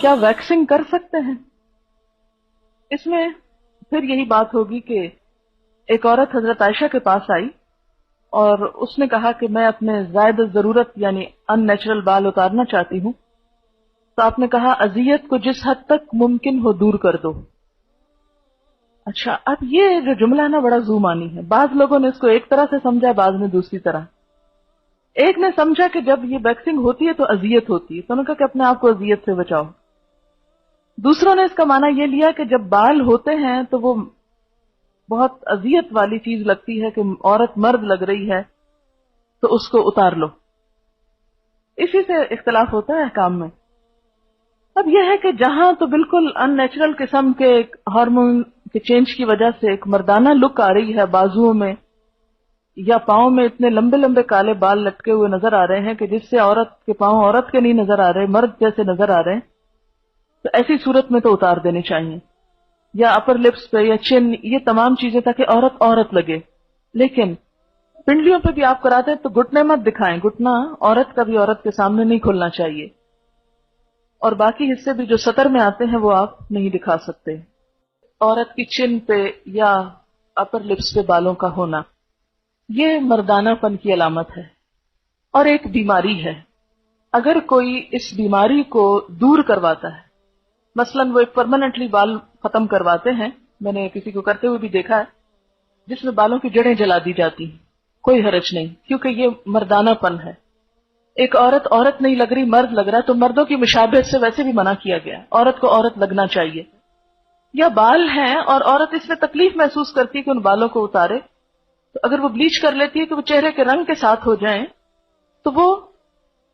کیا ویکسنگ کر سکتے ہیں؟ اس میں پھر یہی بات ہوگی کہ ایک عورت حضرت عائشہ کے پاس آئی اور اس نے کہا کہ میں اپنے زائد ضرورت یعنی ان نیچرل بال اتارنا چاہتی ہوں، تو آپ نے کہا اذیت کو جس حد تک ممکن ہو دور کر دو. اچھا، اب یہ جو جملہ ہے نا بڑا زومانی ہے. بعض لوگوں نے اس کو ایک طرح سے سمجھا، بعض نے دوسری طرح. ایک نے سمجھا کہ جب یہ ویکسنگ ہوتی ہے تو اذیت ہوتی ہے، تو انہوں نے کہا کہ اپنے آپ کو اذیت سے بچاؤ. دوسروں نے اس کا معنی یہ لیا کہ جب بال ہوتے ہیں تو وہ بہت اذیت والی چیز لگتی ہے کہ عورت مرد لگ رہی ہے تو اس کو اتار لو. اسی سے اختلاف ہوتا ہے احکام میں. اب یہ ہے کہ جہاں تو بالکل ان نیچرل قسم کے ہارمون کے چینج کی وجہ سے ایک مردانہ لک آ رہی ہے، بازوؤں میں یا پاؤں میں اتنے لمبے لمبے کالے بال لٹکے ہوئے نظر آ رہے ہیں کہ جس سے عورت کے پاؤں عورت کے نہیں نظر آ رہے، مرد جیسے نظر آ رہے ہیں، تو ایسی صورت میں تو اتار دینے چاہیے. یا اپر لپس پہ یا چین، یہ تمام چیزیں تاکہ عورت عورت لگے. لیکن پنڈلیوں پہ بھی آپ کراتے ہیں تو گھٹنے مت دکھائیں، گھٹنا عورت کا بھی عورت کے سامنے نہیں کھلنا چاہیے. اور باقی حصے بھی جو سطر میں آتے ہیں وہ آپ نہیں دکھا سکتے. عورت کی چن پہ یا اپر لپس پہ بالوں کا ہونا یہ مردانہ پن کی علامت ہے اور ایک بیماری ہے. اگر کوئی اس بیماری کو دور کرواتا ہے، مثلا وہ ایک پرماننٹلی بال ختم کرواتے ہیں، میں نے کسی کو کرتے ہوئے بھی دیکھا ہے جس میں بالوں کی جڑیں جلا دی جاتی ہیں، کوئی حرج نہیں، کیونکہ یہ مردانہ پن ہے. ایک عورت عورت نہیں لگ رہی، مرد لگ رہا ہے، تو مردوں کی مشابہت سے ویسے بھی منع کیا گیا. عورت کو عورت لگنا چاہیے. یا بال ہیں اور عورت اس میں تکلیف محسوس کرتی ہے کہ ان بالوں کو اتارے، تو اگر وہ بلیچ کر لیتی ہے کہ وہ چہرے کے رنگ کے ساتھ ہو جائیں تو وہ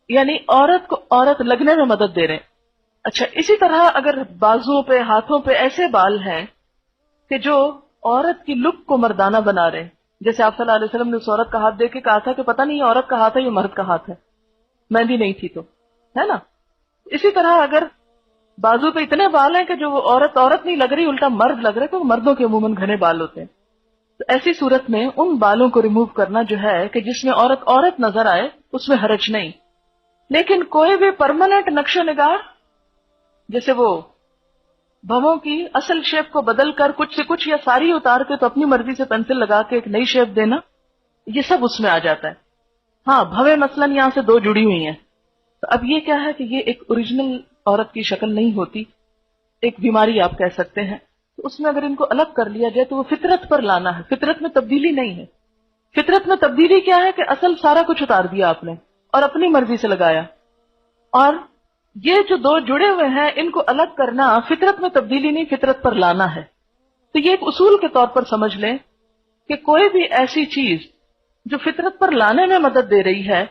یعنی عورت کو عورت لگنے میں مدد دے رہے ہیں. اچھا، اسی طرح اگر بازوؤں پہ ہاتھوں پہ ایسے بال ہیں کہ جو عورت کی لک کو مردانہ بنا رہے ہیں، جیسے آپ صلی اللہ علیہ وسلم نے اس عورت کا ہاتھ دیکھ کے کہا تھا کہ پتہ نہیں عورت کا ہاتھ ہے یہ مرد کا ہاتھ ہے، مہندی نہیں تھی تو، ہے نا. اسی طرح اگر بازو پہ اتنے بال ہیں کہ جو وہ عورت نہیں لگ رہی، الٹا مرد لگ رہے، تو مردوں کے عموماً گھنے بال ہوتے ہیں. تو ایسی صورت میں ان بالوں کو ریموو کرنا جو ہے کہ جس میں عورت نظر آئے، اس میں حرج نہیں. لیکن کوئی بھی پرماننٹ نقش و نگار، جیسے وہ بھووں کی اصل شیپ کو بدل کر کچھ سے کچھ یا ساری اتار کے تو اپنی مرضی سے پینسل لگا کے ایک نئی شیپ دینا، یہ سب اس میں آ جاتا ہے. ہاں، بھویں مثلاً یہاں سے دو جڑی ہوئی ہیں، تو اب یہ کیا ہے کہ یہ ایک اوریجنل عورت کی شکل نہیں ہوتی، ایک بیماری آپ کہہ سکتے ہیں. تو اس میں اگر ان کو الگ کر لیا جائے تو وہ فطرت پر لانا ہے، فطرت میں تبدیلی نہیں ہے. فطرت میں تبدیلی کیا ہے کہ اصل سارا کچھ اتار دیا آپ نے اور اپنی مرضی سے لگایا. اور یہ جو دو جڑے ہوئے ہیں ان کو الگ کرنا فطرت میں تبدیلی نہیں، فطرت پر لانا ہے. تو یہ ایک اصول کے طور پر سمجھ لیں کہ کوئی بھی ایسی چیز جو فطرت پر لانے میں مدد دے رہی ہے،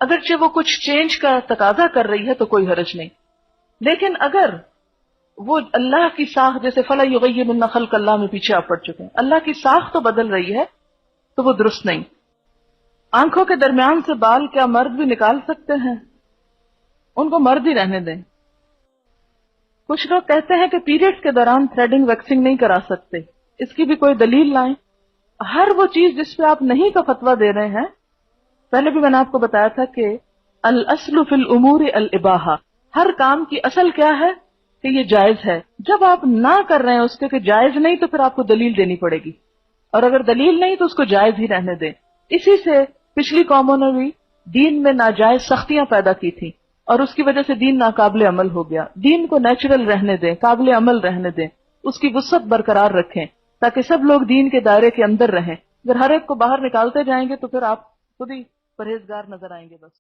اگرچہ وہ کچھ چینج کا تقاضا کر رہی ہے تو کوئی حرج نہیں. لیکن اگر وہ اللہ کی ساخت، جیسے فَلَا يُغَيِّرُنَّ خَلْقَ اللَّهِ میں پیچھے آپ پڑ چکے ہیں، اللہ کی ساخت تو بدل رہی ہے تو وہ درست نہیں. آنکھوں کے درمیان سے بال کیا مرد بھی نکال سکتے ہیں؟ ان کو مرد ہی رہنے دیں. کچھ لوگ کہتے ہیں کہ پیریڈز کے دوران تھریڈنگ ویکسنگ نہیں کرا سکتے، اس کی بھی کوئی دلیل لائیں. ہر وہ چیز جس پہ آپ نہیں کا فتویٰ دے رہے ہیں، پہلے بھی میں نے آپ کو بتایا تھا کہ الاصل فی الامور الاباحہ، ہر کام کی اصل کیا ہے کہ یہ جائز ہے. جب آپ نہ کر رہے ہیں اس کے کہ جائز نہیں، تو پھر آپ کو دلیل دینی پڑے گی، اور اگر دلیل نہیں تو اس کو جائز ہی رہنے دیں. اسی سے پچھلی قوموں نے بھی دین میں ناجائز سختیاں پیدا کی تھی اور اس کی وجہ سے دین ناقابل عمل ہو گیا. دین کو نیچرل رہنے دیں، قابل عمل رہنے دیں، اس کی وسعت برقرار رکھیں تاکہ سب لوگ دین کے دائرے کے اندر رہیں. اگر ہر ایک کو باہر نکالتے جائیں گے تو پھر آپ خود ہی پرہیزگار نظر آئیں گے بس.